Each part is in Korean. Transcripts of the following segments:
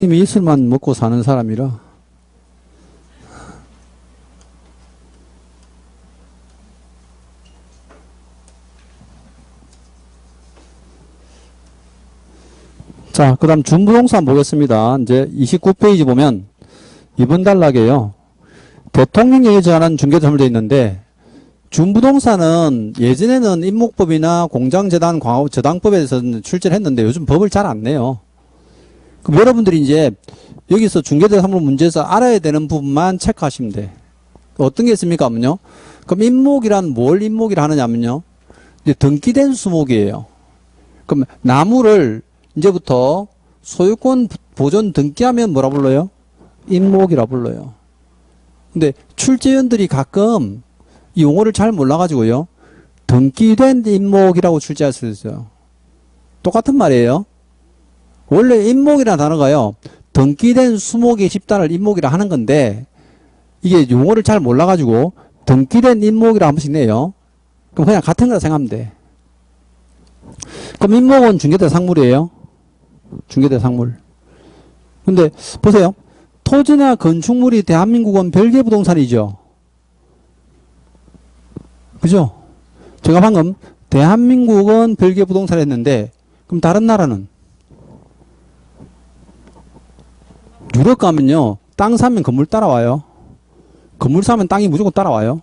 이미 이슬만 먹고 사는 사람이라. 자, 그 다음 준부동산 보겠습니다. 이제 29페이지 보면 이번 단락에요. 대통령령에 관한 중개점을 되어 있는데, 준부동산은 예전에는 임목법이나 공장재단, 광업저당법에 대해서는 출제를 했는데 요즘 법을 잘 안 내요. 그럼 여러분들이 이제 여기서 중개대상물 문제에서 알아야 되는 부분만 체크하시면 돼. 어떤 게 있습니까? 하면요. 그럼 임목이란 뭘 임목이라 하느냐면요. 이제 등기된 수목이에요. 그럼 나무를 이제부터 소유권 보존 등기하면 뭐라 불러요? 임목이라 불러요. 근데 출제위원들이 가끔 이 용어를 잘 몰라가지고요. 등기된 임목이라고 출제할 수 있어요. 똑같은 말이에요. 원래 임목이라는 단어가요. 등기된 수목의 집단을 임목이라 하는 건데 이게 용어를 잘 몰라가지고 등기된 임목이라 한 번씩 내요. 그럼 그냥 같은 거라 생각하면 돼. 그럼 임목은 중개대상물이에요. 중개대상물. 근데 보세요. 토지나 건축물이 대한민국은 별개 부동산이죠. 그죠? 제가 방금 대한민국은 별개 부동산 했는데 그럼 다른 나라는? 유럽 가면요. 땅 사면 건물 따라와요. 건물 사면 땅이 무조건 따라와요.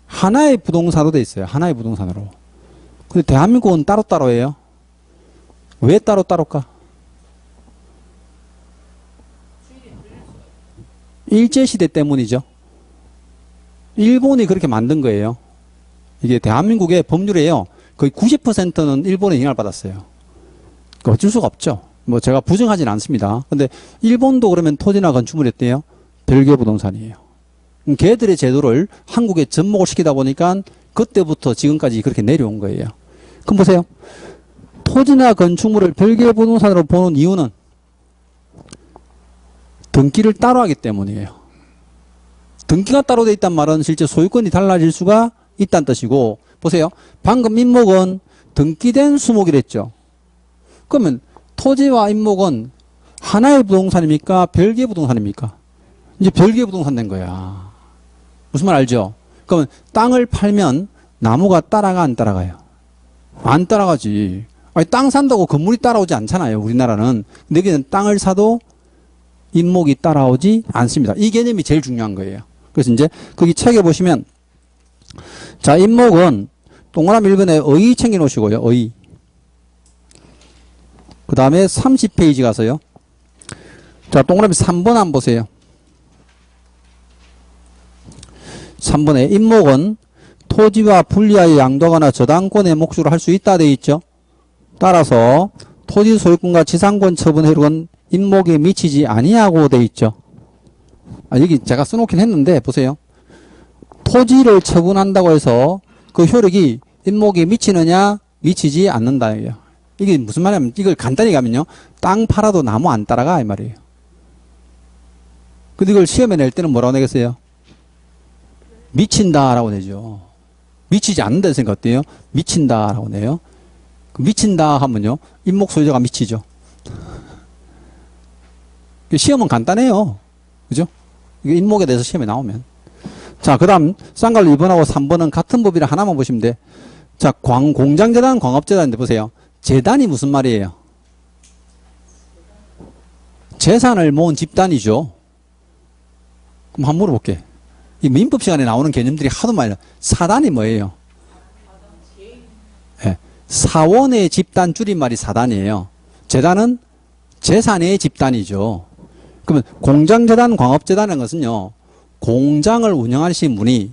하나의 부동산으로 돼 있어요. 하나의 부동산으로. 근데 대한민국은 따로따로 해요. 왜 따로따로일까? 일제시대 때문이죠. 일본이 그렇게 만든 거예요. 이게 대한민국의 법률이에요. 거의 90%는 일본의 영향을 받았어요. 어쩔 수가 없죠. 뭐 제가 부정하진 않습니다. 근데 일본도 그러면 토지나 건축물이 어때요? 별개 부동산이에요. 걔들의 제도를 한국에 접목을 시키다 보니까 그때부터 지금까지 그렇게 내려온 거예요. 그럼 보세요. 토지나 건축물을 별개 부동산으로 보는 이유는 등기를 따로 하기 때문이에요. 등기가 따로 돼 있단 말은 실제 소유권이 달라질 수가 있다는 뜻이고, 보세요. 방금 임목은 등기된 수목이랬죠. 그러면 토지와 임목은 하나의 부동산입니까? 별개 부동산입니까? 이제 별개 부동산 된 거야. 무슨 말 알죠? 그러면 땅을 팔면 나무가 따라가 안 따라가요? 안 따라가지. 아니, 땅 산다고 건물이 따라오지 않잖아요. 우리나라는. 근데 여기는 땅을 사도 임목이 따라오지 않습니다. 이 개념이 제일 중요한 거예요. 그래서 이제 거기 책에 보시면 자, 임목은 동그라미 1번에 의 챙겨 놓으시고요. 의. 그 다음에 30페이지 가서요. 자, 동그라미 3번 한번 보세요. 3번에 임목은 토지와 분리하여 양도하거나 저당권의 몫으로 할 수 있다 되어 있죠. 따라서 토지 소유권과 지상권 처분 효력은 임목에 미치지 아니하고 되어 있죠. 여기 제가 써놓긴 했는데 보세요. 토지를 처분한다고 해서 그 효력이 임목에 미치느냐 미치지 않는다. 이게 무슨 말이냐면 이걸 간단히 가면요. 땅 팔아도 나무 안 따라가 이 말이에요. 근데 이걸 시험에 낼 때는 뭐라고 내겠어요? 미친다라고 내죠. 미치지 않는다 생각 어때요? 미친다라고 내요. 미친다 하면요. 임목 소유자가 미치죠. 시험은 간단해요. 그죠? 이게 임목에 대해서 시험에 나오면. 자, 그 다음 쌍갈로 2번하고 3번은 같은 법이라 하나만 보시면 돼. 자, 공장재단, 광업재단인데 보세요. 재단이 무슨 말이에요? 재산을 모은 집단이죠. 그럼 한번 물어볼게. 이 민법 시간에 나오는 개념들이 하도 많아요. 사단이 뭐예요? 네. 사원의 집단 줄임말이 사단이에요. 재단은 재산의 집단이죠. 그러면 공장재단, 광업재단이라는 것은요. 공장을 운영하시는 분이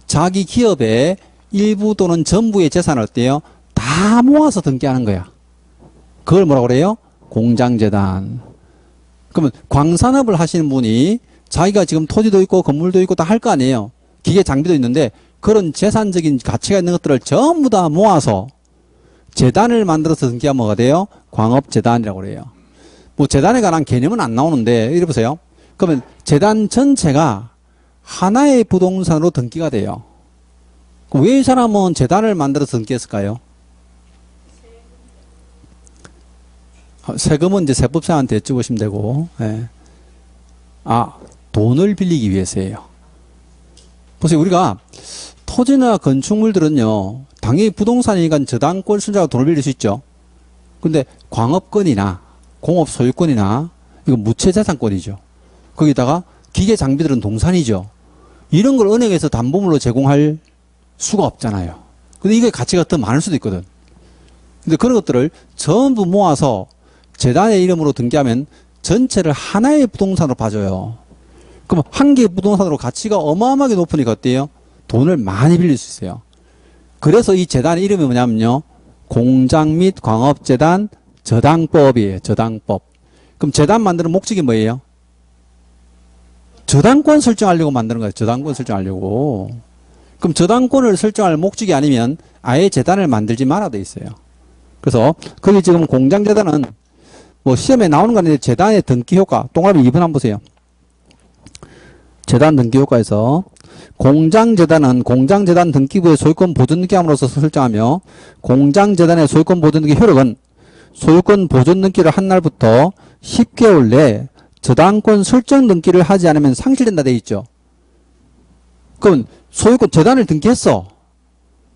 자기 기업의 일부 또는 전부의 재산을 어때요? 다 모아서 등기하는 거야. 그걸 뭐라고 그래요? 공장재단. 그러면 광산업을 하시는 분이 자기가 지금 토지도 있고 건물도 있고 다 할 거 아니에요. 기계 장비도 있는데 그런 재산적인 가치가 있는 것들을 전부 다 모아서 재단을 만들어서 등기하면 뭐가 돼요? 광업재단이라고 그래요. 뭐 재단에 관한 개념은 안 나오는데 이래 보세요. 그러면 재단 전체가 하나의 부동산으로 등기가 돼요. 왜 이 사람은 재단을 만들어서 등기했을까요? 세금은 이제 세법상한테 여쭤보시면 되고, 예. 돈을 빌리기 위해서예요. 보세요. 우리가 토지나 건축물들은요, 당연히 부동산이니까 저당권 순자가 돈을 빌릴 수 있죠. 근데 광업권이나 공업 소유권이나 이거 무채자산권이죠. 거기다가 기계 장비들은 동산이죠. 이런 걸 은행에서 담보물로 제공할 수가 없잖아요. 근데 이게 가치가 더 많을 수도 있거든. 근데 그런 것들을 전부 모아서 재단의 이름으로 등기하면 전체를 하나의 부동산으로 봐줘요. 그럼 한 개의 부동산으로 가치가 어마어마하게 높으니까 어때요? 돈을 많이 빌릴 수 있어요. 그래서 이 재단의 이름이 뭐냐면요, 공장 및 광업재단 저당법이에요. 저당법. 그럼 재단 만드는 목적이 뭐예요? 저당권 설정하려고 만드는 거예요. 저당권 설정하려고. 그럼 저당권을 설정할 목적이 아니면 아예 재단을 만들지 말아 돼 있어요. 그래서 거기 지금 공장재단은 뭐 시험에 나오는 거 아닌데 재단의 등기 효과, 동그라미 2번 한번 보세요. 재단 등기 효과에서 공장재단은 공장재단 등기부의 소유권 보존 등기함으로써 설정하며 공장재단의 소유권 보존 등기 효력은 소유권 보존 등기를 한 날부터 10개월 내에 저당권 설정 등기를 하지 않으면 상실된다 돼 있죠. 그럼 소유권 재단을 등기했어.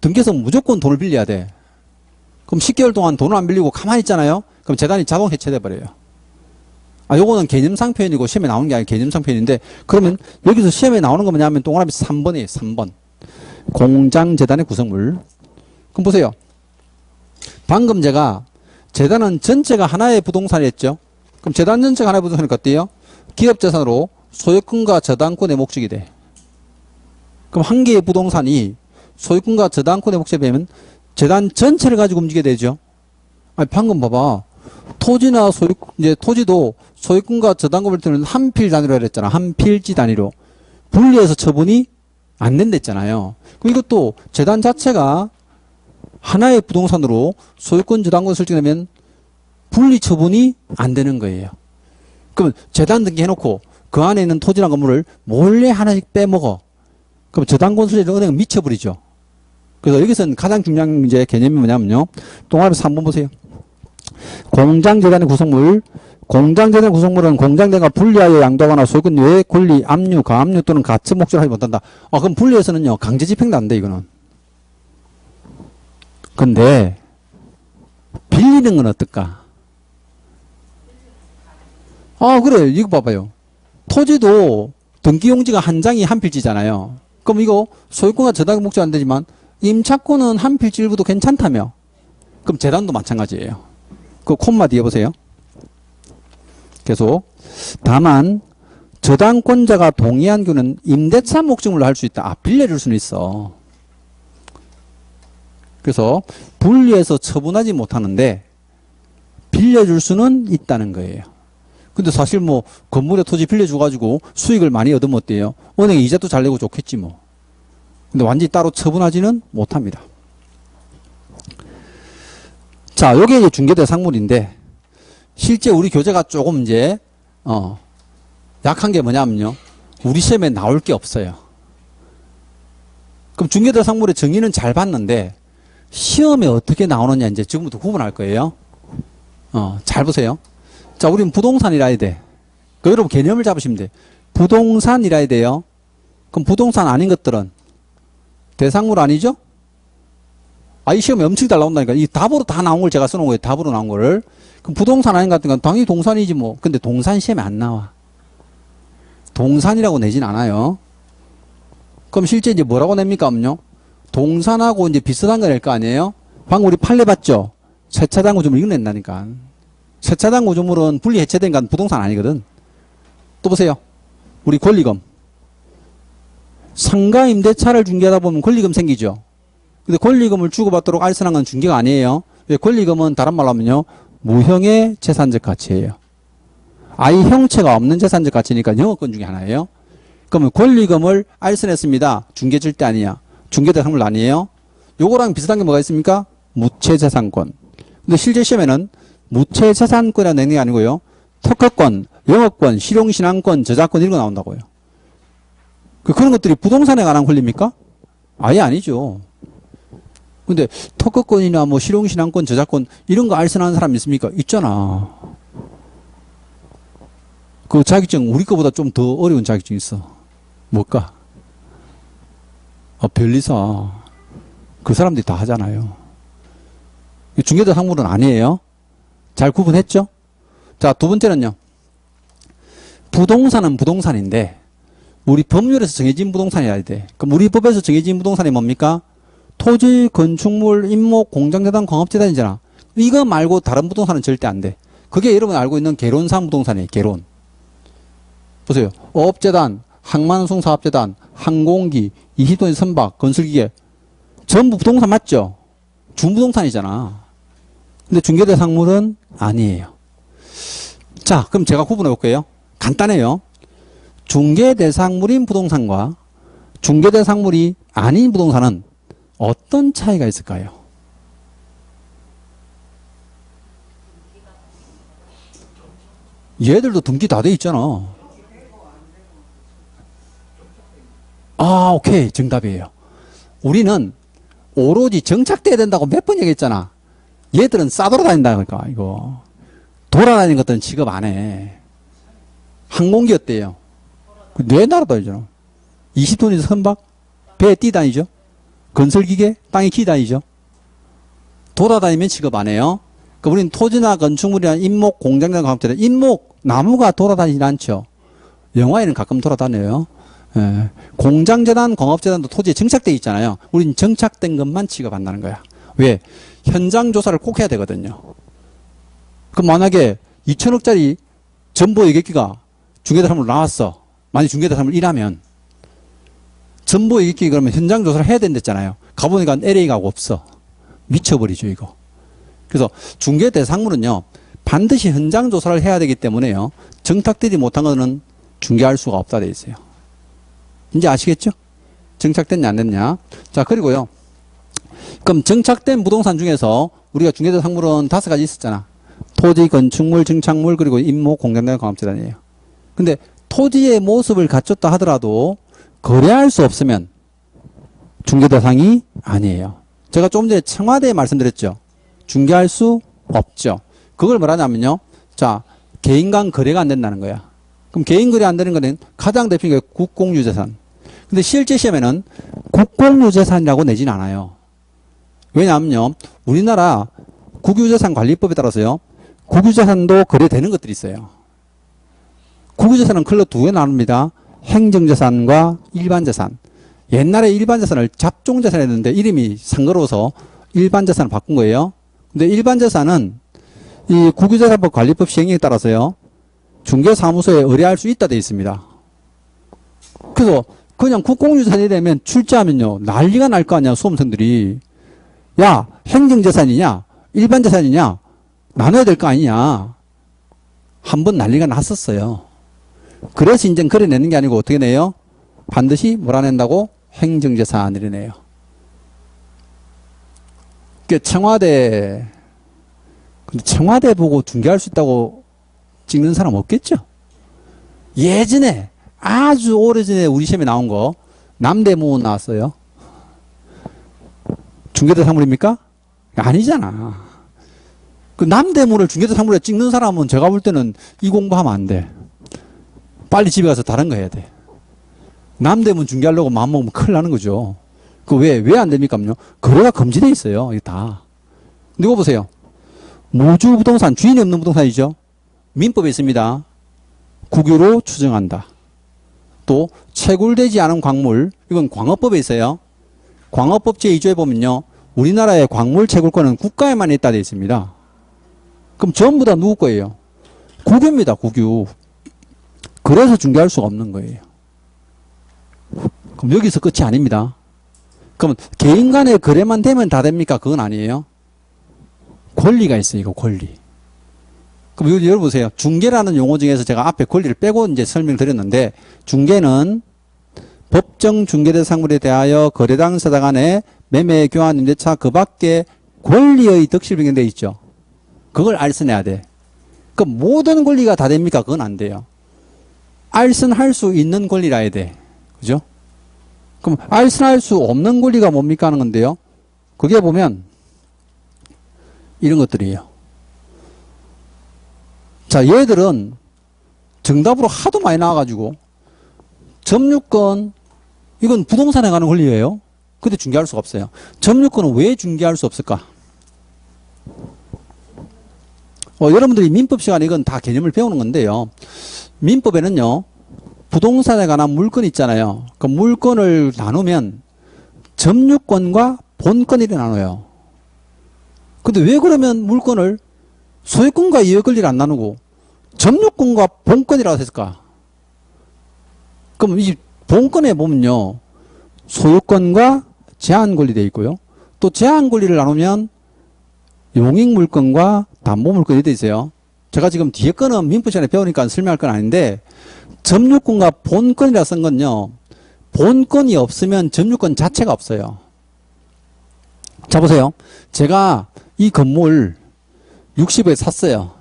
등기해서 무조건 돈을 빌려야 돼. 그럼 10개월 동안 돈을 안 빌리고 가만히 있잖아요. 그럼 재단이 자동 해체돼 버려요. 요거는 개념상 표현이고 시험에 나오는 게 아니라 개념상 표현인데, 그러면 여기서 시험에 나오는 거 뭐냐면 동그라미 3번이에요. 3번. 공장재단의 구성물. 그럼 보세요. 방금 제가 재단은 전체가 하나의 부동산이었죠. 그럼 재단 전체가 하나의 부동산이니까 어때요? 기업재산으로 소유권과 저당권의 목적이 돼. 그럼 한 개의 부동산이 소유권과 저당권의 목적에 되면 재단 전체를 가지고 움직여야 되죠. 방금 봐봐. 토지나 이제 토지도 소유권과 저당권을 두는 한 필 단위로 했잖아. 한 필지 단위로. 분리해서 처분이 안 된다 했잖아요. 그럼 이것도 재단 자체가 하나의 부동산으로 소유권 저당권 설정되면 분리 처분이 안 되는 거예요. 그럼 재단 등기 해놓고 그 안에 있는 토지나 건물을 몰래 하나씩 빼먹어. 그럼 저당권 설정을 은행은 미쳐버리죠. 그래서 여기서는 가장 중요한 이제 개념이 뭐냐면요. 동아리 3번 보세요. 공장재단의 구성물. 공장재단의 구성물은 공장재단과 분리하여 양도하거나 소유권 외의 권리, 압류, 가압류 또는 가처 목적을 하지 못한다. 그럼 분리해서는요, 강제 집행도 안 돼, 이거는. 근데, 빌리는 건 어떨까? 그래. 이거 봐봐요. 토지도 등기용지가 한 장이 한 필지잖아요. 그럼 이거 소유권과 저당 목적 안 되지만, 임차권은 한 필지 일부도 괜찮다며. 그럼 재단도 마찬가지예요. 그 콤마 뒤에 보세요. 계속. 다만 저당권자가 동의한 경우는 임대차 목적물로 할 수 있다. 빌려줄 수는 있어. 그래서 분리해서 처분하지 못하는데 빌려줄 수는 있다는 거예요. 근데 사실 뭐 건물에 토지 빌려줘가지고 수익을 많이 얻으면 어때요? 은행에 이자도 잘 내고 좋겠지 뭐. 근데 완전히 따로 처분하지는 못합니다. 자, 요게 이제 중개대상물인데, 실제 우리 교재가 조금 이제, 약한 게 뭐냐면요. 우리 시험에 나올 게 없어요. 그럼 중개대상물의 정의는 잘 봤는데, 시험에 어떻게 나오느냐 이제 지금부터 구분할 거예요. 잘 보세요. 자, 우리는 부동산이라 해야 돼. 그 여러분 개념을 잡으시면 돼. 부동산이라 해야 돼요. 그럼 부동산 아닌 것들은 대상물 아니죠? 이 시험에 엄청 잘 나온다니까. 이 답으로 다 나온 걸 제가 써놓은 거예요. 답으로 나온 거를. 그럼 부동산 아닌 것 같은 건 당연히 동산이지 뭐. 근데 동산 시험에 안 나와. 동산이라고 내진 않아요. 그럼 실제 이제 뭐라고 냅니까, 음요? 동산하고 이제 비슷한 거 낼 거 아니에요? 방금 우리 판례 봤죠? 세차장 구조물 이거 낸다니까. 세차장 구조물은 분리 해체된 건 부동산 아니거든. 또 보세요. 우리 권리금. 상가 임대차를 중개하다 보면 권리금 생기죠. 근데 권리금을 주고받도록 알선한 건 중개가 아니에요. 권리금은 다른 말로 하면요. 무형의 재산적 가치예요. 이 형체가 없는 재산적 가치니까 영업권 중에 하나예요. 그러면 권리금을 알선했습니다. 중개 절대 아니야. 중개대상물 아니에요. 요거랑 비슷한 게 뭐가 있습니까? 무채재산권. 근데 실제 시험에는 무채재산권이라는 내용이 아니고요. 특허권, 영업권, 실용신앙권, 저작권 이런 거 나온다고요. 그런 것들이 부동산에 관한 권리입니까? 아예 아니죠. 근데 특허권이나 뭐 실용신앙권, 저작권 이런 거 알선하는 사람 있습니까? 있잖아. 그 자격증 우리 거보다 좀 더 어려운 자격증 있어. 뭘까? 변리사. 그 사람들이 다 하잖아요. 중개자 상물은 아니에요. 잘 구분했죠? 자, 두 번째는요. 부동산은 부동산인데 우리 법률에서 정해진 부동산이어야 돼. 그럼 우리 법에서 정해진 부동산이 뭡니까? 토지, 건축물, 임목, 공장재단, 광업재단이잖아. 이거 말고 다른 부동산은 절대 안 돼. 그게 여러분 알고 있는 개론상 부동산이에요. 개론. 보세요. 어업재단, 항만송사업재단, 항공기, 20톤 선박, 건설기계 전부 부동산 맞죠? 준부동산이잖아. 근데 중개대상물은 아니에요. 자, 그럼 제가 구분해 볼게요. 간단해요. 중개대상물인 부동산과 중개대상물이 아닌 부동산은 어떤 차이가 있을까요? 얘들도 등기 다 돼 있잖아. 아, 오케이. 정답이에요. 우리는 오로지 정착돼야 된다고 몇 번 얘기했잖아. 얘들은 싸돌아다닌다니까, 이거. 돌아다니는 것들은 취급 안 해. 항공기 어때요? 내 날아다니잖아. 20톤이 선박? 배에 뛰다니죠? 건설기계? 땅에 기다니죠? 돌아다니면 취급 안 해요. 그러니까 우리는 토지나 건축물이나 임목, 공장장, 광업재단. 임목, 나무가 돌아다니진 않죠. 영화에는 가끔 돌아다녀요. 예. 공장재단, 광업재단도 토지에 정착되어 있잖아요. 우린 정착된 것만 취급한다는 거야. 왜? 현장 조사를 꼭 해야 되거든요. 그럼 만약에 2천억짜리 전보 예객기가 중개대상물로 나왔어. 만약 중개대상물 1하면 전보 예객기 그러면 현장 조사를 해야 된댔잖아요. 가보니까 LA가 없어. 미쳐버리죠, 이거. 그래서 중개대상물은요, 반드시 현장 조사를 해야 되기 때문에요. 정착되지 못한 거는 중개할 수가 없다 돼 있어요. 이제 아시겠죠? 정착됐냐 안 됐냐. 자, 그리고요. 그럼 정착된 부동산 중에서 우리가 중개대상물은 5가지 있었잖아. 토지, 건축물, 증착물, 그리고 임목, 공장장, 광업재단이에요. 근데 토지의 모습을 갖췄다 하더라도 거래할 수 없으면 중개대상이 아니에요. 제가 조금 전에 청와대에 말씀드렸죠. 중개할 수 없죠. 그걸 뭐라냐면요. 자, 개인 간 거래가 안 된다는 거야. 그럼 개인 거래 안 되는 거는 가장 대표적인 게 국공유재산. 근데 실제 시험에는 국공유재산이라고 내진 않아요. 왜냐하면요. 우리나라 국유재산관리법에 따라서요. 국유재산도 거래되는 것들이 있어요. 국유재산은 클로 2개 나눕니다. 행정재산과 일반재산. 옛날에 일반재산을 잡종재산 했는데 이름이 상거로워서 일반재산을 바꾼 거예요. 근데 일반재산은 이 국유재산법 관리법 시행령에 따라서요. 중개사무소에 의뢰할 수 있다 돼 있습니다. 그래서 그냥 국공유재산이 되면 출제하면요. 난리가 날 거 아니야, 수험생들이. 야, 행정재산이냐? 일반재산이냐? 나눠야 될 거 아니냐? 한번 난리가 났었어요. 그래서 인제 그래 내는 게 아니고 어떻게 내요? 반드시 뭐라 낸다고? 행정재산을 내요. 그 청와대, 근데 청와대 보고 중개할 수 있다고 찍는 사람 없겠죠? 예전에, 아주 오래전에 우리 시험에 나온 거, 남대문 나왔어요. 중개대상물입니까? 아니잖아. 그 남대문을 중개대상물에 찍는 사람은 제가 볼 때는 이 공부하면 안 돼. 빨리 집에 가서 다른 거 해야 돼. 남대문 중개하려고 마음먹으면 큰일 나는 거죠. 그 왜 안 됩니까?요? 거래가 금지돼 있어요. 이게 다. 근데 이거 보세요. 무주 부동산, 주인이 없는 부동산이죠. 민법에 있습니다. 국유로 추정한다. 또 채굴되지 않은 광물, 이건 광업법에 있어요. 광업법 제2조에 보면요. 우리나라의 광물 채굴권은 국가에만 있다 되어 있습니다. 그럼 전부 다 누구 거예요? 국유입니다. 국유. 그래서 중개할 수가 없는 거예요. 그럼 여기서 끝이 아닙니다. 그럼 개인 간의 거래만 되면 다 됩니까? 그건 아니에요. 권리가 있어요. 이거 권리. 그럼 여기 열어보세요. 중개라는 용어 중에서 제가 앞에 권리를 빼고 이제 설명드렸는데, 중개는 법정 중개대상물에 대하여 거래당 사당 간의 매매, 교환, 임대차 그 밖에 권리의 덕실 변경되어 있죠. 그걸 알선해야 돼. 그 모든 권리가 다 됩니까? 그건 안 돼요. 알선할 수 있는 권리라 해야 돼. 그죠? 그럼 알선할 수 없는 권리가 뭡니까 하는 건데요. 그게 보면 이런 것들이에요. 자, 얘들은 정답으로 하도 많이 나와가지고 점유권, 이건 부동산에 관한 권리예요. 근데 중개할 수가 없어요. 점유권은 왜 중개할 수 없을까? 여러분들이 민법 시간에 이건 다 개념을 배우는 건데요. 민법에는요, 부동산에 관한 물건 있잖아요. 그 물건을 나누면 점유권과 본권이를 나눠요. 근데 왜 그러면 물건을 소유권과 이해 권리를 안 나누고 점유권과 본권이라고 했을까? 그럼 이 본권에 보면요, 소유권과 제한 권리 되어 있고요. 또 제한 권리를 나누면 용익 물건과 담보 물건이 되어 있어요. 제가 지금 뒤에 거는 민법 시간에 배우니까 설명할 건 아닌데, 점유권과 본권이라 쓴 건요, 본권이 없으면 점유권 자체가 없어요. 자, 보세요. 제가 이 건물 60억에 샀어요.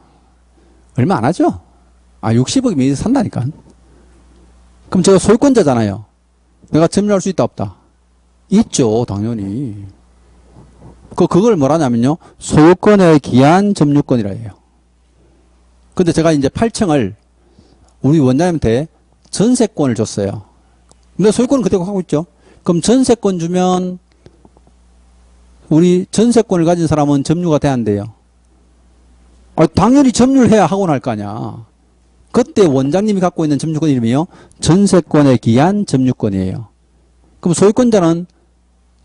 얼마 안 하죠? 60억이면 이제 산다니까. 그럼 제가 소유권자잖아요. 내가 점유할 수 있다, 없다? 있죠, 당연히. 그걸 뭐라냐면요, 소유권에 기한 점유권이라 해요. 근데 제가 이제 8층을 우리 원장님한테 전세권을 줬어요. 근데 소유권은 그대로 하고 있죠. 그럼 전세권 주면 우리 전세권을 가진 사람은 점유가 돼야 안 돼요? 당연히 점유를 해야 하고 날 거 아니야. 그때 원장님이 갖고 있는 점유권 이름이요, 전세권에 기한 점유권이에요. 그럼 소유권자는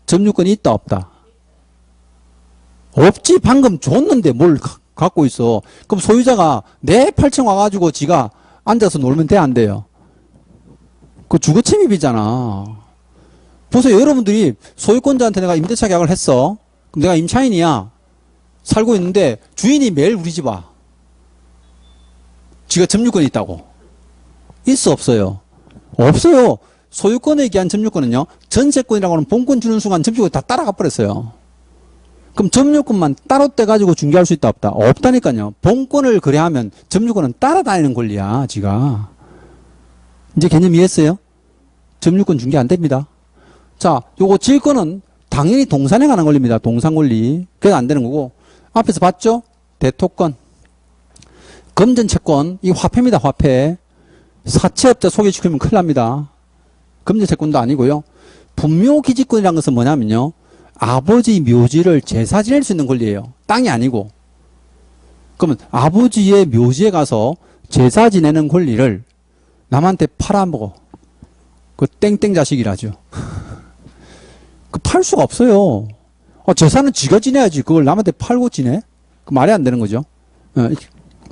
점유권이 있다, 없다? 없지. 방금 줬는데 뭘 갖고 있어. 그럼 소유자가 내 8층 와가지고 지가 앉아서 놀면 돼, 안 돼요? 그 주거 침입이잖아. 보세요. 여러분들이 소유권자한테 내가 임대차 계약을 했어. 그럼 내가 임차인이야. 살고 있는데 주인이 매일 우리 집 와. 지가 점유권이 있다고. 있어, 없어요? 없어요. 소유권에 기한 점유권은요, 전세권이라고 하는 본권 주는 순간 점유권이 다 따라가 버렸어요. 그럼 점유권만 따로 떼가지고 중개할 수 있다, 없다? 없다니까요. 본권을 거래하면 점유권은 따라다니는 권리야, 지가. 이제 개념 이해했어요? 점유권 중개 안 됩니다. 자, 요거 질권은 당연히 동산에 관한 권리입니다. 동산 권리. 그래서 안 되는 거고. 앞에서 봤죠? 대토권. 금전채권. 이 화폐입니다, 화폐. 사채업자 소개시키면 큰일 납니다. 금전채권도 아니고요. 분묘기지권이라는 것은 뭐냐면요, 아버지 묘지를 제사 지낼 수 있는 권리예요. 땅이 아니고. 그러면 아버지의 묘지에 가서 제사 지내는 권리를 남한테 팔아먹어. 그 땡땡 자식이라죠. 그 팔 수가 없어요. 제사는 지가 지내야지. 그걸 남한테 팔고 지내? 그 말이 안 되는 거죠.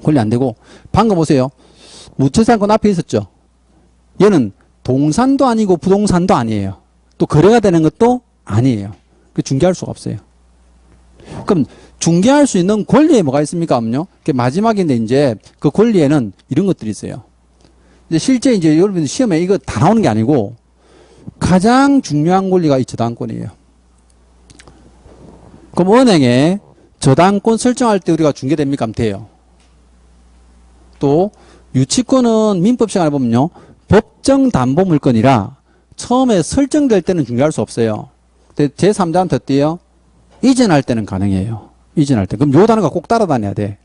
권리 안 되고. 방금 보세요. 무채상권 앞에 있었죠. 얘는 동산도 아니고 부동산도 아니에요. 또 거래가 되는 것도 아니에요. 그 중개할 수가 없어요. 그럼 중개할 수 있는 권리에 뭐가 있습니까? 하면요, 마지막인데 이제 그 권리에는 이런 것들이 있어요. 이제 실제 이제 여러분 시험에 이거 다 나오는 게 아니고 가장 중요한 권리가 이 저당권이에요. 그럼 은행에 저당권 설정할 때 우리가 중개됩니까? 하면 돼요. 또 유치권은 민법 시간에 보면요, 법정 담보 물건이라 처음에 설정될 때는 중개할 수 없어요. 근데 제3자한테 어때요? 이전할 때는 가능해요. 이전할 때. 그럼 요 단어가 꼭 따라다녀야 돼.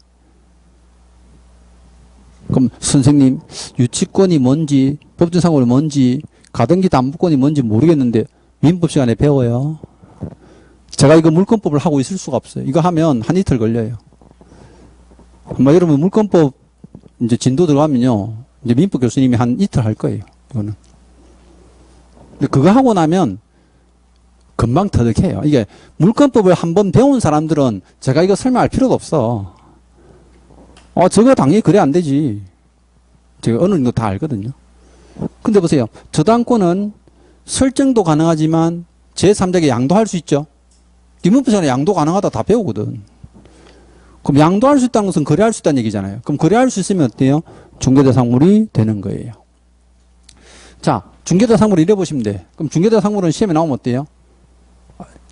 그럼 선생님, 유치권이 뭔지, 법정상권이 뭔지, 가등기 담보권이 뭔지 모르겠는데 민법 시간에 배워요. 제가 이거 물권법을 하고 있을 수가 없어요. 이거 하면 한 이틀 걸려요. 여러분 물권법 이제 진도 들어가면요, 이제 민법 교수님이 한 이틀 할 거예요. 이거는. 근데 그거 하고 나면 금방 터득해요. 이게 물권법을 한번 배운 사람들은 제가 이거 설명할 필요도 없어. 저거 당연히 그래 안 되지. 제가 어느 정도 다 알거든요. 근데 보세요. 저당권은 설정도 가능하지만 제3자에게 양도할 수 있죠. 민법 시간에 양도 가능하다 다 배우거든. 그럼 양도할 수 있다는 것은 거래할 수 있다는 얘기잖아요. 그럼 거래할 수 있으면 어때요? 중개대상물이 되는 거예요. 자, 중개대상물 이래 보시면 돼. 그럼 중개대상물은 시험에 나오면 어때요?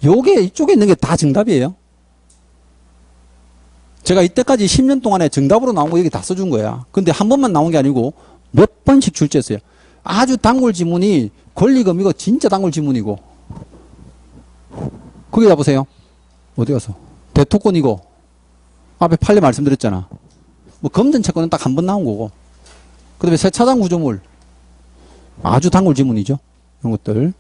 요게 이쪽에 있는 게 다 정답이에요. 제가 이때까지 10년 동안에 정답으로 나온 거 여기 다 써준 거야. 근데 한 번만 나온 게 아니고 몇 번씩 출제했어요. 아주 단골 지문이 권리금 이거 진짜 단골 지문이고. 거기다 보세요. 어디 가서? 대토권이고, 앞에 판례 말씀드렸잖아. 뭐 검전 채권은 딱 한 번 나온 거고, 그 다음에 세차장 구조물. 아주 단골 지문이죠. 이런 것들.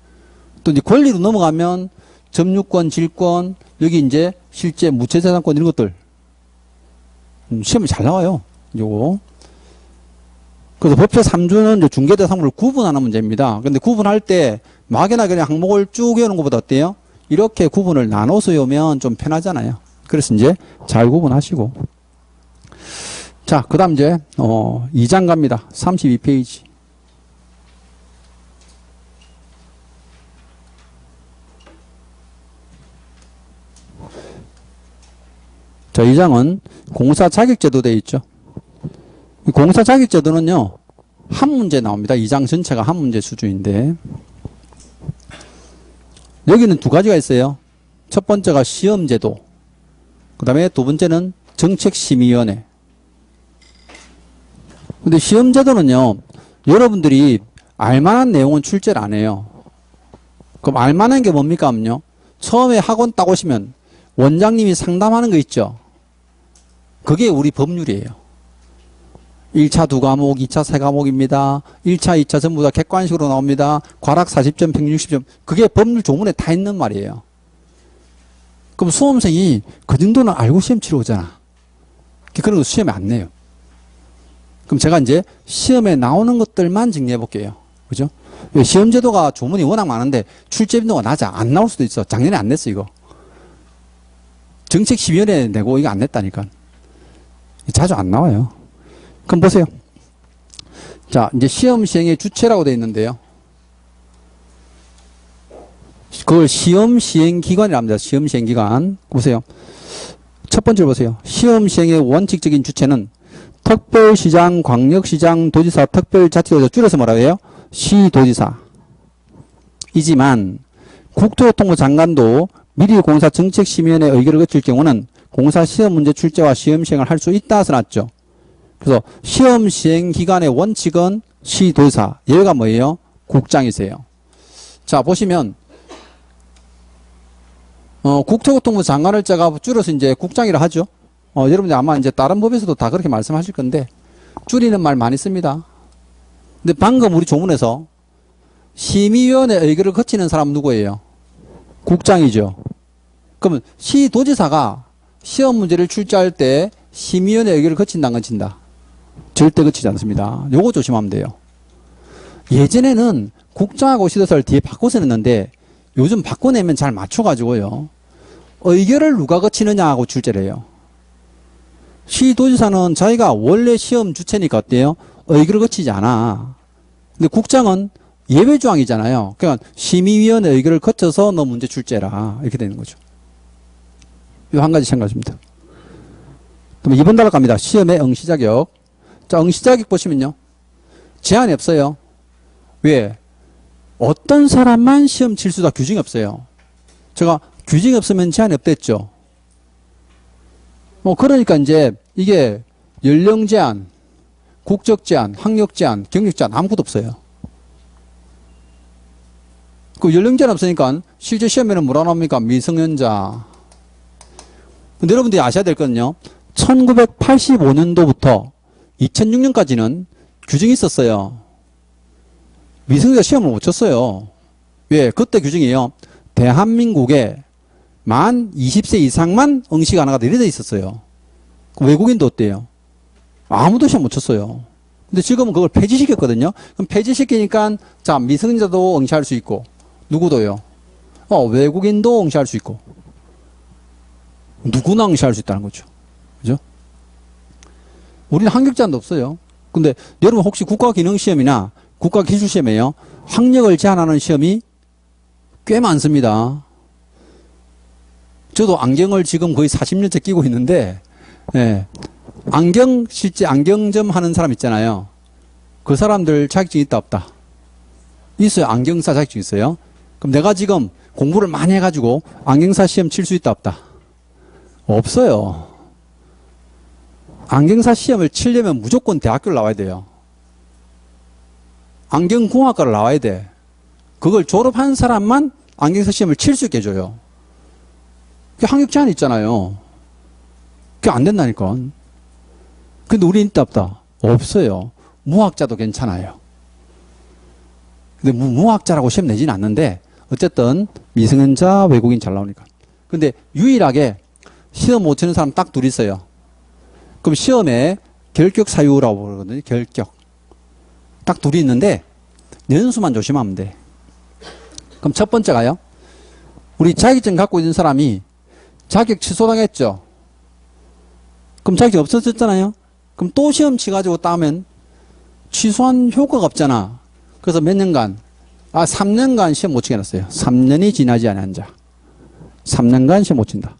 또 이제 권리로 넘어가면 점유권, 질권, 여기 이제 실제 무채자산권 이런 것들. 시험이 잘 나와요. 요거. 그래서 법회 3주는 이제 중개대상물을 구분하는 문제입니다. 근데 구분할 때 막연하게 그냥 항목을 쭉 외우는 것보다 어때요? 이렇게 구분을 나눠서 외우면 좀 편하잖아요. 그래서 이제 잘 구분하시고. 자, 그 다음 이제, 2장 갑니다. 32페이지. 자, 2장은 공사 자격제도 되어 있죠. 공사 자격제도는요, 한 문제 나옵니다. 2장 전체가 한 문제 수준인데, 여기는 두 가지가 있어요. 첫 번째가 시험제도, 그 다음에 두 번째는 정책심의위원회. 근데 시험제도는요, 여러분들이 알만한 내용은 출제를 안 해요. 그럼 알만한 게 뭡니까? 하면요, 처음에 학원 딱 오시면 원장님이 상담하는 거 있죠? 그게 우리 법률이에요. 1차 2과목, 2차 3과목입니다. 1차, 2차 전부 다 객관식으로 나옵니다. 과락 40점, 평균 60점. 그게 법률 조문에 다 있는 말이에요. 그럼 수험생이 그 정도는 알고 시험 치러 오잖아. 그런 거 시험에 안 내요. 그럼 제가 이제 시험에 나오는 것들만 정리해 볼게요. 그죠? 시험제도가 조문이 워낙 많은데 출제 빈도가 낮아. 안 나올 수도 있어. 작년에 안 냈어, 이거. 정책심의위원회 내고 이거 안 냈다니까. 자주 안 나와요. 그럼 보세요. 자, 이제 시험 시행의 주체라고 되어 있는데요. 그걸 시험 시행 기관이라 합니다. 시험 시행 기관. 보세요. 첫 번째로 보세요. 시험 시행의 원칙적인 주체는 특별시장, 광역시장, 도지사, 특별자치도지사 줄여서 뭐라고 해요? 시도지사. 이지만 국토교통부 장관도 미리 공사 정책심의위원회 의결을 거칠 경우는 공사 시험 문제 출제와 시험 시행을 할 수 있다 써놨죠. 그래서 시험 시행 기관의 원칙은 시도지사. 얘가 뭐예요? 국장이세요. 자, 보시면 국토교통부 장관을 제가 줄여서 이제 국장이라 하죠. 여러분들 아마 이제 다른 법에서도 다 그렇게 말씀하실 건데 줄이는 말 많이 씁니다. 근데 방금 우리 조문에서 심의위원회 의결을 거치는 사람 누구예요? 국장이죠. 그러면 시도지사가 시험 문제를 출제할 때 심의위원회 의결을 거친다는 건 친다. 절대 거치지 않습니다. 요거 조심하면 돼요. 예전에는 국장하고 시도지사를 뒤에 바꿔서 냈는데 요즘 바꿔내면 잘 맞춰가지고요. 의결을 누가 거치느냐 하고 출제를 해요. 시도지사는 자기가 원래 시험 주체니까 어때요? 의결을 거치지 않아. 근데 국장은 예외조항이잖아요. 그러니까 심의위원회 의결을 거쳐서 너 문제 출제라. 이렇게 되는 거죠. 이 한 가지 생각하십니다. 그럼 2번 단락 갑니다. 시험의 응시자격. 자, 응시자격 보시면요. 제한이 없어요. 왜? 어떤 사람만 시험 칠 수다 규정이 없어요. 제가 규정이 없으면 제한이 없댔죠. 그러니까 이제 이게 연령 제한, 국적 제한, 학력 제한, 경력 제한 아무것도 없어요. 그 연령 제한 없으니까 실제 시험에는 뭐라 나옵니까? 미성년자. 근데 여러분들이 아셔야 될 거는요. 1985년도부터 2006년까지는 규정이 있었어요. 미성년자 시험을 못 쳤어요. 왜? 그때 규정이에요. 대한민국에 만 20세 이상만 응시 가능하다 이래 돼 있었어요. 외국인도 어때요? 아무도 시험 못 쳤어요. 근데 지금은 그걸 폐지시켰거든요. 그럼 폐지시키니까 자, 미성년자도 응시할 수 있고 누구도요? 외국인도 응시할 수 있고 누구나 응시할 수 있다는 거죠. 그죠? 우리는 학력 제한도 없어요. 근데 여러분 혹시 국가기능시험이나 국가기술시험에요. 학력을 제한하는 시험이 꽤 많습니다. 저도 안경을 지금 거의 40년째 끼고 있는데, 예. 실제 안경점 하는 사람 있잖아요. 그 사람들 자격증 있다, 없다? 있어요. 안경사 자격증 있어요. 그럼 내가 지금 공부를 많이 해가지고 안경사 시험 칠 수 있다, 없다? 없어요. 안경사 시험을 치려면 무조건 대학교를 나와야 돼요. 안경공학과를 나와야 돼. 그걸 졸업한 사람만 안경사 시험을 칠 수 있게 해줘요. 학력 제한이 있잖아요. 그게 안 된다니까. 근데 우리 있다 없다? 없어요. 무학자도 괜찮아요. 근데 무학자라고 시험 내지는 않는데 어쨌든 미성년자 외국인 잘 나오니까. 근데 유일하게 시험 못 치는 사람 딱 둘 있어요. 그럼 시험에 결격 사유라고 그러거든요. 결격. 딱 둘이 있는데 연수만 조심하면 돼. 그럼 첫 번째가요. 우리 자격증 갖고 있는 사람이 자격 취소당했죠. 그럼 자격증 없어졌잖아요. 그럼 또 시험 치가지고 따면 취소한 효과가 없잖아. 그래서 몇 년간, 3년간 시험 못 치게 해놨어요. 3년이 지나지 않은 자. 3년간 시험 못 친다.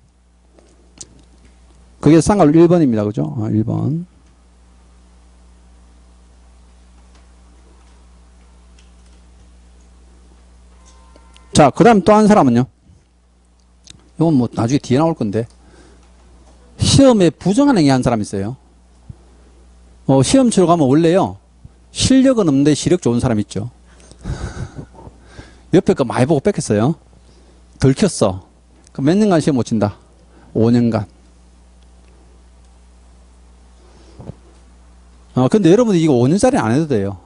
그게 쌍괄로 1번입니다. 그죠? 1번. 자, 그 다음 또 한 사람은요. 이건 뭐 나중에 뒤에 나올 건데. 시험에 부정한 행위한 사람 있어요. 시험 치러 가면 원래요. 실력은 없는데 시력 좋은 사람 있죠. 옆에 거 많이 보고 뺏겼어요. 들켰어. 그럼 몇 년간 시험 못 친다? 5년간. 근데 여러분 이거 5년짜리 안 해도 돼요.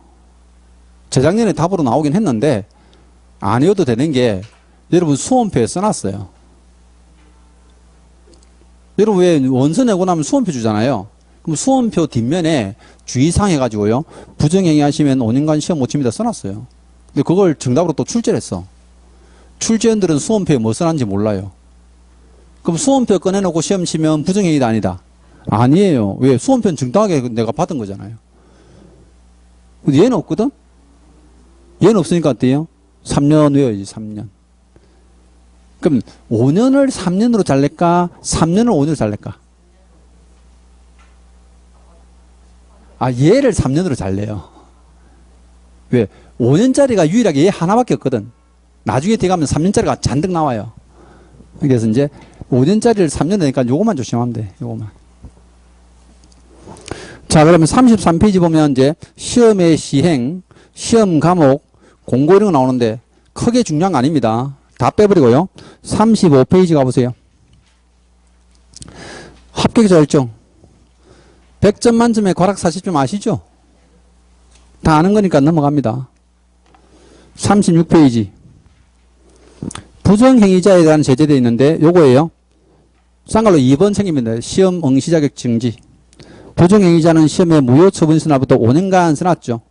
재작년에 답으로 나오긴 했는데 안 해도 되는 게 여러분 수험표에 써놨어요. 여러분 왜 원서 내고 나면 수험표 주잖아요. 그럼 수험표 뒷면에 주의사항 해가지고요. 부정행위 하시면 5년간 시험 못 칩니다 써놨어요. 근데 그걸 정답으로 또 출제를 했어. 출제원들은 수험표에 뭐 써놨는지 몰라요. 그럼 수험표 꺼내놓고 시험 치면 부정행위다 아니다? 아니에요. 왜? 수험표는 정당하게 내가 받은 거잖아요. 근데 얘는 없거든? 얘는 없으니까 어때요? 3년 외워야지, 3년. 그럼 5년을 3년으로 잘낼까? 3년을 5년으로 잘낼까? 얘를 3년으로 잘내요. 왜? 5년짜리가 유일하게 얘 하나밖에 없거든. 나중에 뒤에 가면 3년짜리가 잔뜩 나와요. 그래서 이제 5년짜리를 3년 내니까 요것만 조심하면 돼. 요것만. 자, 그러면 33페이지 보면 이제 시험의 시행, 시험 과목, 공고 이런 거 나오는데 크게 중요한 거 아닙니다. 다 빼버리고요. 35페이지 가보세요. 합격 자율증. 100점 만점에 과락 40점 아시죠? 다 아는 거니까 넘어갑니다. 36페이지. 부정행위자에 대한 제재되어 있는데 요거예요. 쌍괄로 2번 책임입니다. 시험 응시 자격 정지. 부정행위자는 시험에 무효 처분 선날부터 5년간 써놨죠.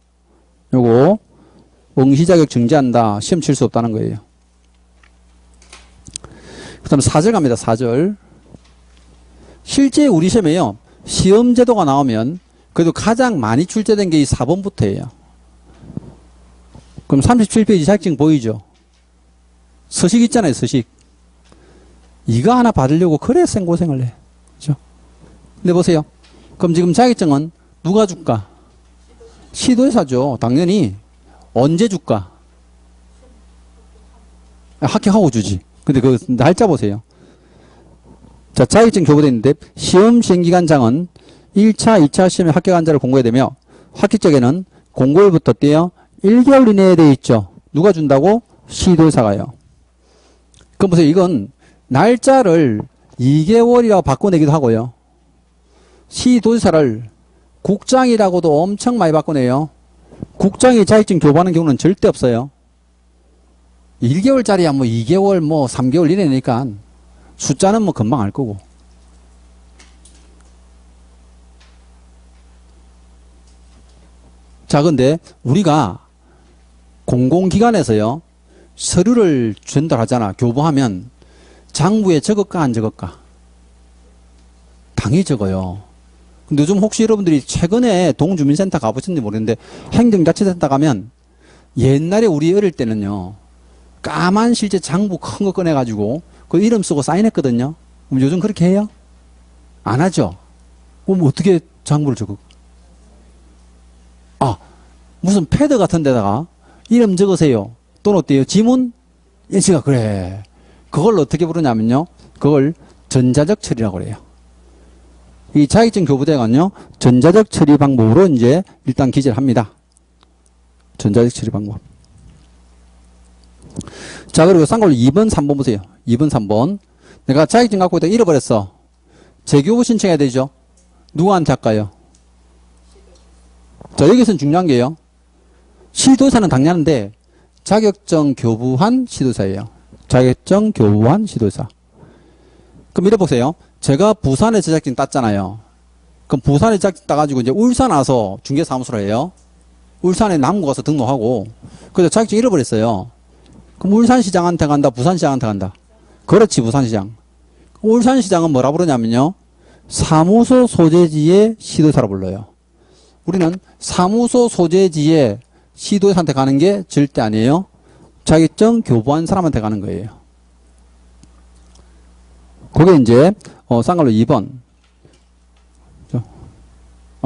요거 응시 자격 정지한다. 시험 칠 수 없다는 거예요. 그 다음 4절 갑니다. 4절. 실제 우리 시험에요. 시험 제도가 나오면 그래도 가장 많이 출제된 게 이 4번부터예요. 그럼 37페이지 자격증 보이죠? 서식 있잖아요. 서식. 이거 하나 받으려고 그래 생고생을 해. 그죠? 근데 보세요. 그럼 지금 자격증은 누가 줄까? 시도회사죠. 당연히. 언제 줄까? 합격하고 주지. 근데 그 날짜 보세요. 자, 자격증 교부되어 있는데 시험 시행기간장은 1차, 2차 시험에 합격한 자를 공고해야 되며 합격자에게는 공고일부터 떼어 1개월 이내에 되어 있죠. 누가 준다고? 시도회사가요. 그럼 보세요. 이건 날짜를 2개월이라고 바꿔내기도 하고요. 시도지사를 국장이라고도 엄청 많이 바꿔내요. 국장이 자격증 교부하는 경우는 절대 없어요. 1개월짜리야 뭐 2개월 뭐 3개월 이내니까 숫자는 뭐 금방 알 거고. 자, 근데 우리가 공공기관에서요 서류를 전달하잖아. 교부하면 장부에 적을까 안 적을까? 당연히 적어요. 근데 요즘 혹시 여러분들이 최근에 동주민센터 가보셨는지 모르겠는데 행정자치센터 가면 옛날에 우리 어릴 때는요 까만 실제 장부 큰 거 꺼내가지고 그 이름 쓰고 사인했거든요. 그럼 요즘 그렇게 해요? 안 하죠? 그럼 어떻게 장부를 적어? 무슨 패드 같은 데다가 이름 적으세요. 또는 어때요? 지문? 예시가 그래. 그걸 어떻게 부르냐면요. 그걸 전자적 처리라고 그래요. 이 자격증 교부대가는요. 전자적 처리 방법으로 이제 일단 기재를 합니다. 전자적 처리 방법. 자, 그리고 쌍걸로 2번, 3번 보세요. 2번, 3번. 내가 자격증 갖고 있다가 잃어버렸어. 재교부 신청해야 되죠. 누구한테 할까요? 자, 여기서는 중요한 게요. 시도사는 당연한데 자격증 교부한 시도사예요. 자격증 교부한 시도사. 그럼 이래 보세요. 제가 부산에 자격증 땄잖아요. 그럼 부산에 자격증 따가지고 이제 울산 와서 중개사무소를 해요. 울산에 남구 가서 등록하고 그래서 자격증 잃어버렸어요. 그럼 울산시장한테 간다, 부산시장한테 간다. 그렇지, 부산시장. 울산시장은 뭐라 부르냐면요, 사무소 소재지의 시도사라 불러요. 우리는 사무소 소재지의 시도사한테 가는 게 절대 아니에요. 자격증 교부한 사람한테 가는 거예요. 그게 이제 쌍갈로 2번.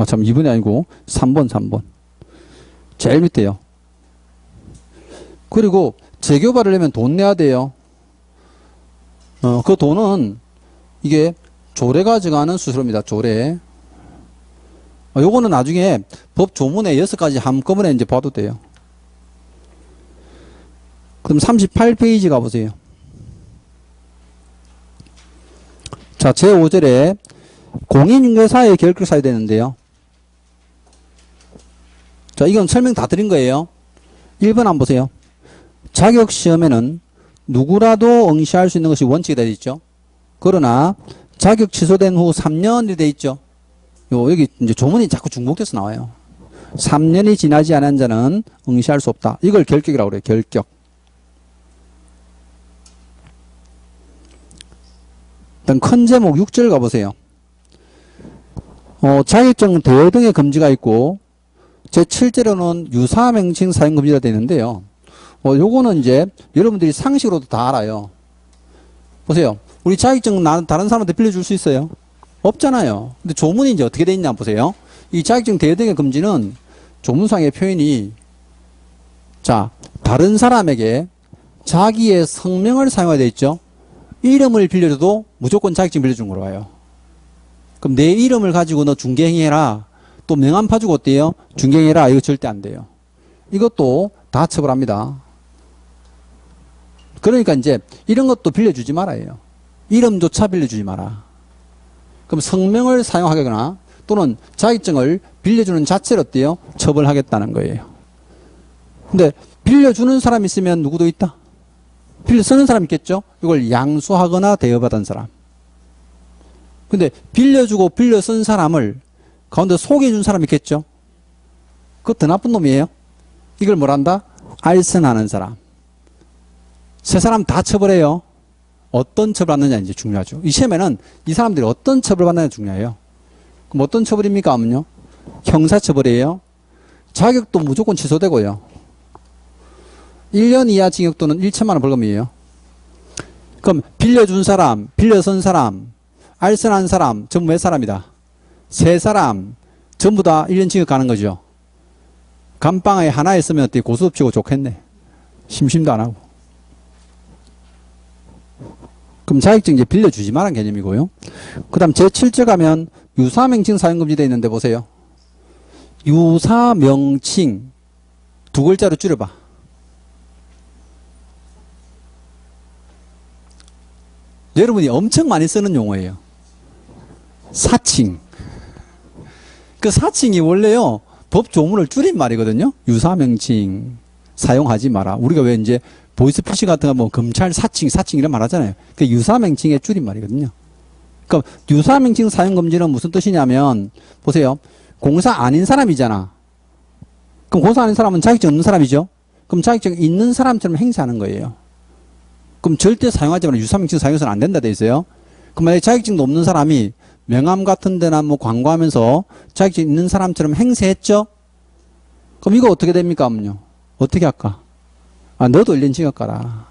참 2번이 아니고 3번. 제일 밑에요. 그리고 재교발을 내면 돈 내야 돼요. 그 돈은 이게 조례가 정하는 수수료입니다. 조례. 요거는 나중에 법 조문에 6가지 한꺼번에 이제 봐도 돼요. 그럼 38페이지 가보세요. 자, 제5절에 공인중개사의 결격 사유 되는데요. 자, 이건 설명 다 드린 거예요. 1번 한번 보세요. 자격시험에는 누구라도 응시할 수 있는 것이 원칙이 되어 있죠. 그러나 자격 취소된 후 3년이 되어 있죠. 여기 이제 조문이 자꾸 중복돼서 나와요. 3년이 지나지 않은 자는 응시할 수 없다. 이걸 결격이라고 그래요. 결격. 일단 큰 제목 6절 가보세요. 자격증 대여 등의 금지가 있고 제7절에는 유사명칭 사용 금지가 되어 있는데요. 요거는 이제 여러분들이 상식으로도 다 알아요. 보세요. 우리 자격증 다른 사람한테 빌려줄 수 있어요? 없잖아요. 근데 조문이 이제 어떻게 돼 있냐 보세요. 이 자격증 대여 등의 금지는 조문상의 표현이, 자, 다른 사람에게 자기의 성명을 사용하게 돼 있죠. 이름을 빌려줘도 무조건 자격증 빌려준 거로 와요. 그럼 내 이름을 가지고 너 중개행위해라, 또 명함 파주고 어때요? 중개행위해라, 이거 절대 안 돼요. 이것도 다 처벌합니다. 그러니까 이제 이런 것도 빌려주지 말아요. 이름조차 빌려주지 마라. 그럼 성명을 사용하거나 또는 자격증을 빌려주는 자체를 어때요? 처벌하겠다는 거예요. 근데 빌려주는 사람 있으면 누구도 있다? 빌려 쓰는 사람 있겠죠? 이걸 양수하거나 대여받은 사람. 근데 빌려주고 빌려 쓴 사람을 가운데 속여준 사람 있겠죠? 그거 더 나쁜 놈이에요. 이걸 뭐란다? 알선하는 사람. 세 사람 다 처벌해요. 어떤 처벌받느냐 이제 중요하죠. 이 시험에는 이 사람들이 어떤 처벌받느냐 중요해요. 그럼 어떤 처벌입니까 하면요? 형사처벌이에요. 자격도 무조건 취소되고요. 1년 이하 징역 또는 1천만 원 벌금이에요. 그럼 빌려준 사람, 빌려선 사람, 알선한 사람 전부 몇 사람이다? 세 사람 전부 다 1년 징역 가는 거죠. 감방에 하나 있으면 어떻게 고스톱 치고 좋겠네. 심심도 안 하고. 그럼 자격증 이제 빌려주지 말란 개념이고요. 그 다음 제7절 가면 유사명칭 사용금지 되어 있는데 보세요. 유사명칭 두 글자로 줄여봐. 여러분이 엄청 많이 쓰는 용어예요. 사칭. 그 사칭이 원래요, 법 조문을 줄인 말이거든요. 유사명칭 사용하지 마라. 우리가 왜 이제 보이스피싱 같은 거 뭐 검찰 사칭 이런 말 하잖아요. 그 유사명칭의 줄인 말이거든요. 그러니까 유사명칭 사용 금지는 무슨 뜻이냐면 보세요. 공사 아닌 사람이잖아. 그럼 공사 아닌 사람은 자격증 없는 사람이죠. 그럼 자격증 있는 사람처럼 행세하는 거예요. 그럼 절대 사용하지 마라. 유사명칭 사용해서는 안 된다 돼 있어요. 그럼 만약에 자격증도 없는 사람이 명함 같은 데나 뭐 광고하면서 자격증 있는 사람처럼 행세했죠? 그럼 이거 어떻게 됩니까? 하면요. 어떻게 할까? 너도 1년 징역 가라.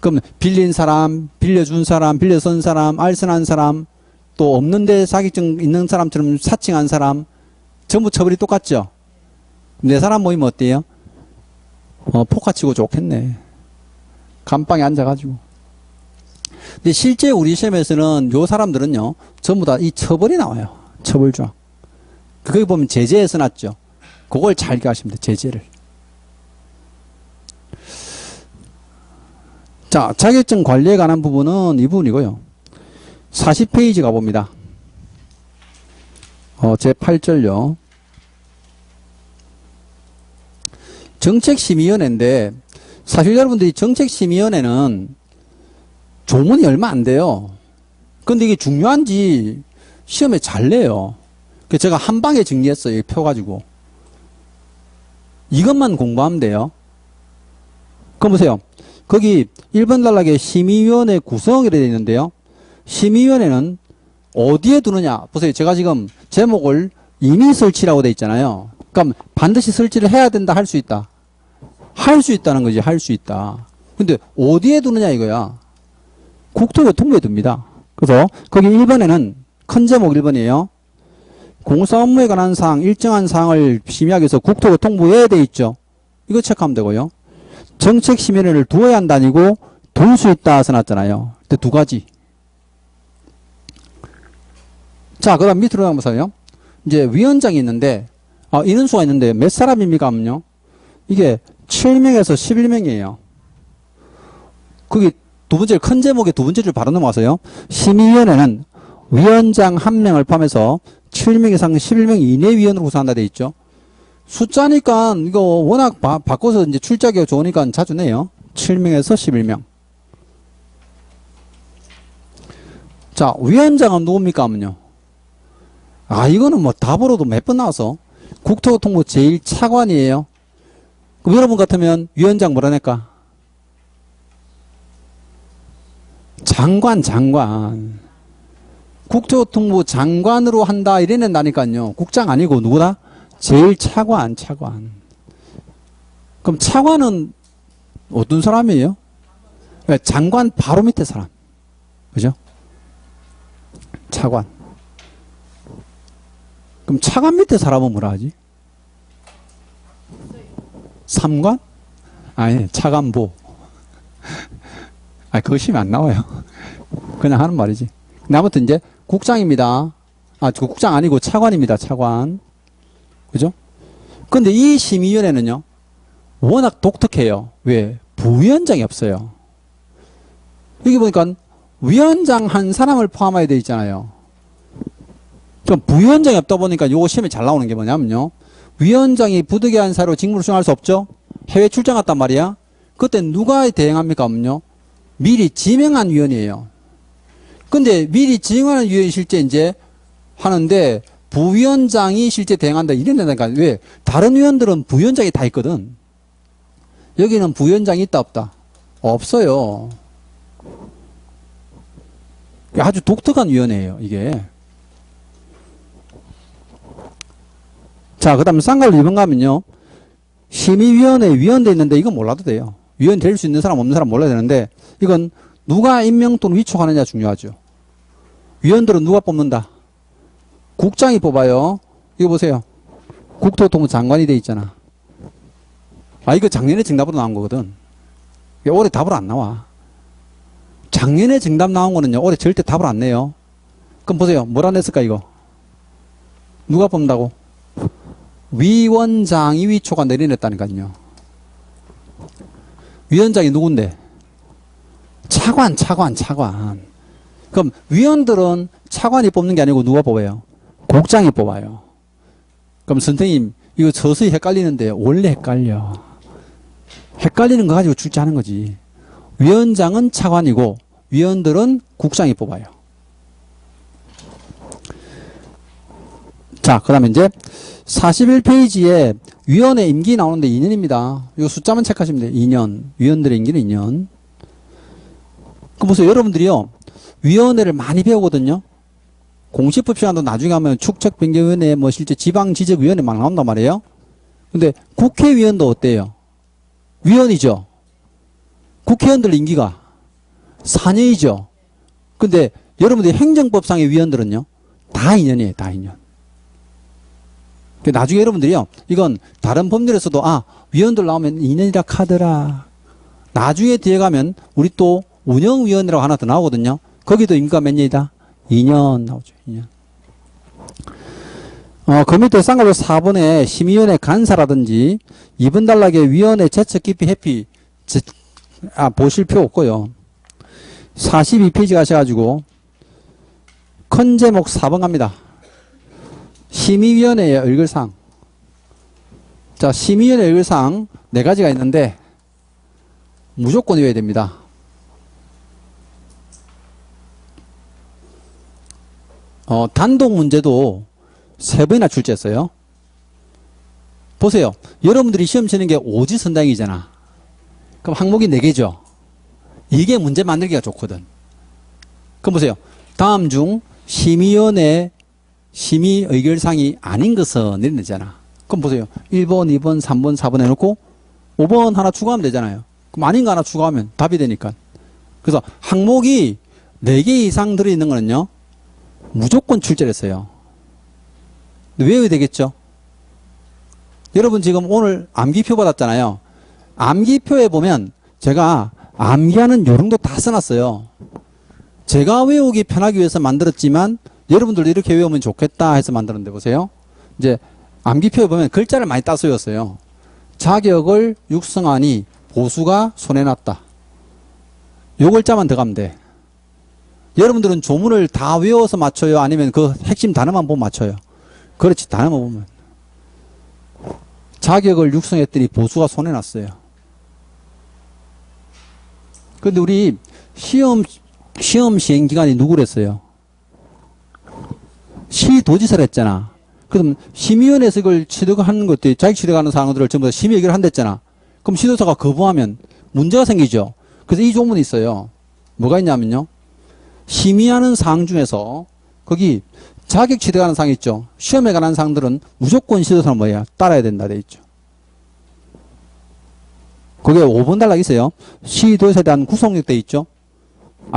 그럼 빌린 사람, 빌려준 사람, 빌려선 사람, 알선한 사람, 또 없는데 자격증 있는 사람처럼 사칭한 사람 전부 처벌이 똑같죠? 네 사람 모이면 어때요? 포카 치고 좋겠네. 감방에 앉아가지고. 근데 실제 우리 시험에서는 요 사람들은요, 전부 다 이 처벌이 나와요. 처벌조항. 거기 보면 제재에 써놨죠. 그걸 잘 기억하시면 돼요. 제재를. 자, 자격증 관리에 관한 부분은 이 부분이고요. 40페이지 가봅니다. 제8절요. 정책심의위원회인데, 사실 여러분들이 정책심의위원회는 조문이 얼마 안 돼요. 근데 이게 중요한지 시험에 잘 내요. 그래서 제가 한 방에 정리했어요. 표 가지고. 이것만 공부하면 돼요. 그럼 보세요. 거기 1번 단락에 심의위원회 구성이라 되어 있는데요. 심의위원회는 어디에 두느냐. 보세요. 제가 지금 제목을 이미 설치라고 되어 있잖아요. 그럼 반드시 설치를 해야 된다, 할 수 있다. 할 수 있다는 거지. 할 수 있다. 근데 어디에 두느냐 이거야. 국토교통부에 둡니다. 그래서 거기 1번에는 큰 제목 1번이에요. 공사 업무에 관한 사항, 일정한 사항을 심의하기 위해서 국토교통부에 돼 있죠. 이거 체크하면 되고요. 정책심의위원회를 두어야 한다니고 둘 수 있다 써놨잖아요. 근데 두 가지. 자, 그 다음 밑으로 가보세요. 이제 위원장이 있는데, 인원수가 있는데 몇 사람입니까? 하면요. 이게 7명에서 11명이에요. 거기 두 번째, 큰 제목의 두 번째 줄 바로 넘어가서요. 심의위원회는 위원장 1명을 포함해서 7명 이상 11명 이내 위원으로 구성한다 돼 있죠. 숫자니까 이거 워낙 바꿔서 이제 출자기가 좋으니까 자주 내요. 7명에서 11명. 자, 위원장은 누굽니까? 하면요. 이거는 뭐 답으로도 몇 번 나와서 국토교통부 제1차관이에요. 그럼 여러분 같으면 위원장 뭐라 낼까? 장관. 국토교통부 장관으로 한다 이래 낸다니까요. 국장 아니고 누구다? 제1차관. 그럼 차관은 어떤 사람이에요? 장관 바로 밑에 사람. 그죠? 차관. 그럼 차관 밑에 사람은 뭐라 하지? 삼관? 아니, 차관보. 그거 시험에 안 나와요. 그냥 하는 말이지. 아무튼 이제 국장입니다. 국장 아니고 차관입니다. 차관. 그죠? 근데 이 심의위원회는요, 워낙 독특해요. 왜? 부위원장이 없어요. 여기 보니까 위원장 한 사람을 포함해야 돼 있잖아요. 좀 부위원장이 없다 보니까 요거 시험에 잘 나오는 게 뭐냐면요. 위원장이 부득이한 사유로 직무를 수행할 수 없죠? 해외 출장 갔단 말이야? 그때 누가 대행합니까? 하면요. 미리 지명한 위원이에요. 근데 미리 지명하는 위원이 실제 이제 하는데 부위원장이 실제 대행한다 이런 데니까 왜? 다른 위원들은 부위원장이 다 있거든. 여기는 부위원장이 있다 없다? 없어요. 아주 독특한 위원회예요 이게. 자, 그 다음에 쌍괄로 2번 가면요. 심의위원회 위원도 있는데 이건 몰라도 돼요. 위원 될 수 있는 사람 없는 사람 몰라야 되는데 이건 누가 임명 또는 위촉하느냐 중요하죠. 위원들은 누가 뽑는다? 국장이 뽑아요. 이거 보세요. 국토교통부 장관이 돼 있잖아. 이거 작년에 정답으로 나온 거거든. 올해 답으로 안 나와. 작년에 정답 나온 거는요. 올해 절대 답을 안 내요. 그럼 보세요. 뭐라 냈을까 이거? 누가 뽑는다고? 위원장이 위촉가 내려냈다니까요. 위원장이 누군데? 차관. 그럼 위원들은 차관이 뽑는 게 아니고 누가 뽑아요? 국장이 뽑아요. 그럼 선생님 이거 서서히 헷갈리는데 원래 헷갈려. 헷갈리는 거 가지고 출제하는 거지. 위원장은 차관이고 위원들은 국장이 뽑아요. 자, 그 다음에 이제 41페이지에 위원회 임기 나오는데 2년입니다. 이 숫자만 체크하시면 돼요. 2년. 위원들의 임기는 2년. 그럼 보세요. 여러분들이요. 위원회를 많이 배우거든요. 공시법 시간도 나중에 하면 축척변경위원회, 실제 지방지적위원회 막 나온단 말이에요. 근데 국회의원도 어때요? 위원이죠. 국회의원들 임기가 4년이죠. 근데 여러분들이 행정법상의 위원들은요. 다 2년이에요. 다 2년. 나중에 여러분들이요. 이건 다른 법률에서도 위원들 나오면 2년이라 카더라. 나중에 뒤에 가면 우리 또 운영위원회라고 하나 더 나오거든요. 거기도 임기가 몇 년이다? 2년 나오죠. 2년. 그 밑에 쌍괄호 4번에 심의위원회 간사라든지 2번 단락에 위원회 재척 기피 회피 보실 필요 없고요. 42페이지 가셔가지고 큰 제목 4번 갑니다. 심의위원회의 의결사항. 자, 심의위원회 의결사항 4가지가 있는데 무조건 외워야 됩니다. 단독 문제도 3번이나 출제했어요. 보세요. 여러분들이 시험 치는 게 오지선당이잖아. 그럼 항목이 4개죠. 이게 문제 만들기가 좋거든. 그럼 보세요. 다음 중 심의위원회 심의 의결사항이 아닌 것은 내리잖아. 그럼 보세요. 1번, 2번, 3번, 4번 해놓고 5번 하나 추가하면 되잖아요. 그럼 아닌 거 하나 추가하면 답이 되니까. 그래서 항목이 4개 이상 들어있는 거는요. 무조건 출제를 했어요. 외워야 되겠죠? 여러분 지금 오늘 암기표 받았잖아요. 암기표에 보면 제가 암기하는 요령도 다 써놨어요. 제가 외우기 편하기 위해서 만들었지만 여러분들도 이렇게 외우면 좋겠다 해서 만들었는데 보세요. 이제 암기표에 보면 글자를 많이 따서 외웠어요. 자격을 육성하니 보수가 손해났다. 요 글자만 더 가면 돼. 여러분들은 조문을 다 외워서 맞춰요? 아니면 그 핵심 단어만 보면 맞춰요? 그렇지, 단어만 보면. 자격을 육성했더니 보수가 손해났어요. 근데 우리 시험 시행 기관이 누구랬어요? 시도지사를 했잖아. 그럼 심의위원회에서 이걸 취득하는 것들, 자격 취득하는 사항들을 전부 다 심의 의결을 한댔잖아. 그럼 시도사가 거부하면 문제가 생기죠. 그래서 이 조문이 있어요. 뭐가 있냐면요. 심의하는 사항 중에서 거기 자격 취득하는 사항이 있죠. 시험에 관한 사항들은 무조건 시도사는 뭐야? 따라야 된다 돼 있죠. 거기에 5번 단락이 있어요. 시도사에 대한 구속력 돼 있죠.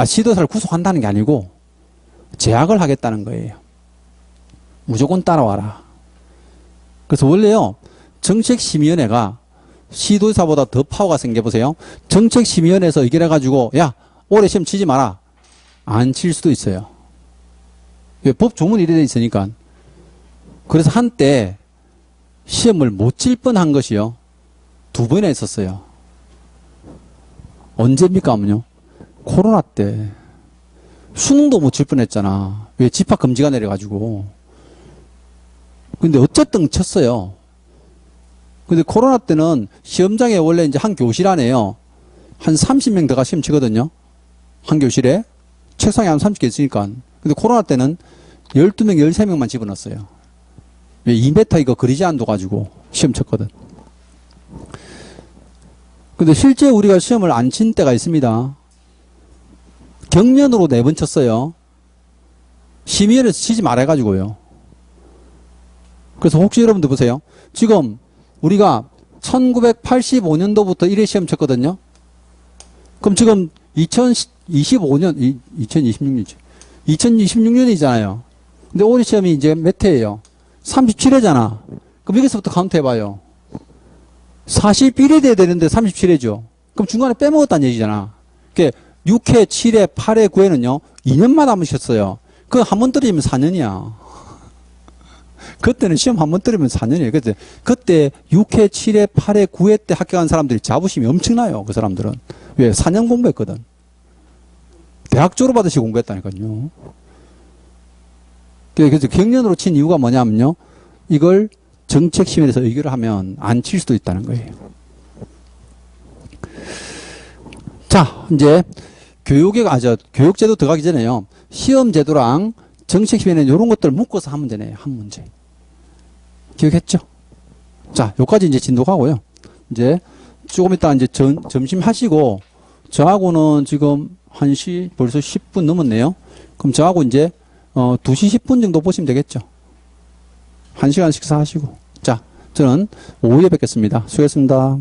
시도사를 구속한다는 게 아니고 제약을 하겠다는 거예요. 무조건 따라와라. 그래서 원래요. 정책심의위원회가 시도사보다 더 파워가 생겨보세요. 정책심의위원회에서 의결해가지고 야 올해 시험 치지 마라. 안 칠 수도 있어요. 법 조문이 이래 돼 있으니까. 그래서 한때 시험을 못 칠 뻔한 것이요. 2번이나 있었어요. 언제입니까 하면요. 코로나 때. 수능도 못 칠 뻔했잖아. 왜 집합 금지가 내려가지고. 근데 어쨌든 쳤어요. 근데 코로나 때는 시험장에 원래 이제 한 교실 안에요. 한 30명 들어가 시험 치거든요. 한 교실에. 책상에 한 30개 있으니까. 근데 코로나 때는 12명, 13명만 집어넣었어요. 왜 2m 이거 그리지 않도 가지고 시험 쳤거든. 근데 실제 우리가 시험을 안 친 때가 있습니다. 경련으로 4번 쳤어요. 심의위원회에서 치지 말아가지고요. 그래서 혹시 여러분들 보세요. 지금 우리가 1985년도부터 1회 시험 쳤거든요. 그럼 지금 2026년, 2026년이잖아요. 근데 올해 시험이 이제 몇 회예요? 37회잖아. 그럼 여기서부터 카운트 해봐요. 41회 돼야 되는데 37회죠. 그럼 중간에 빼먹었다는 얘기잖아. 그게 6회, 7회, 8회, 9회는요, 2년마다 한 번 쉬었어요. 그거 한 번 떨어지면 4년이야. 그때는 시험 한 번 떨어지면 4년이에요. 그때 6회, 7회, 8회, 9회 때 합격한 사람들이 자부심이 엄청나요. 그 사람들은. 왜? 4년 공부했거든. 대학 졸업하듯이 공부했다니까요. 그래서 경련으로 친 이유가 뭐냐면요. 이걸 정책심의에서 의결을 하면 안 칠 수도 있다는 거예요. 자, 이제 교육제도 들어가기 전에요. 시험제도랑 정책심의는 이런 것들을 묶어서 하면 되네요. 한 문제. 기억했죠? 자, 여기까지 이제 진도가고요. 이제 조금 이따 이제 점심 하시고, 저하고는 지금 1시 벌써 10분 넘었네요. 그럼 저하고 이제 2시 10분 정도 보시면 되겠죠. 1시간 식사하시고. 자, 저는 오후에 뵙겠습니다. 수고했습니다.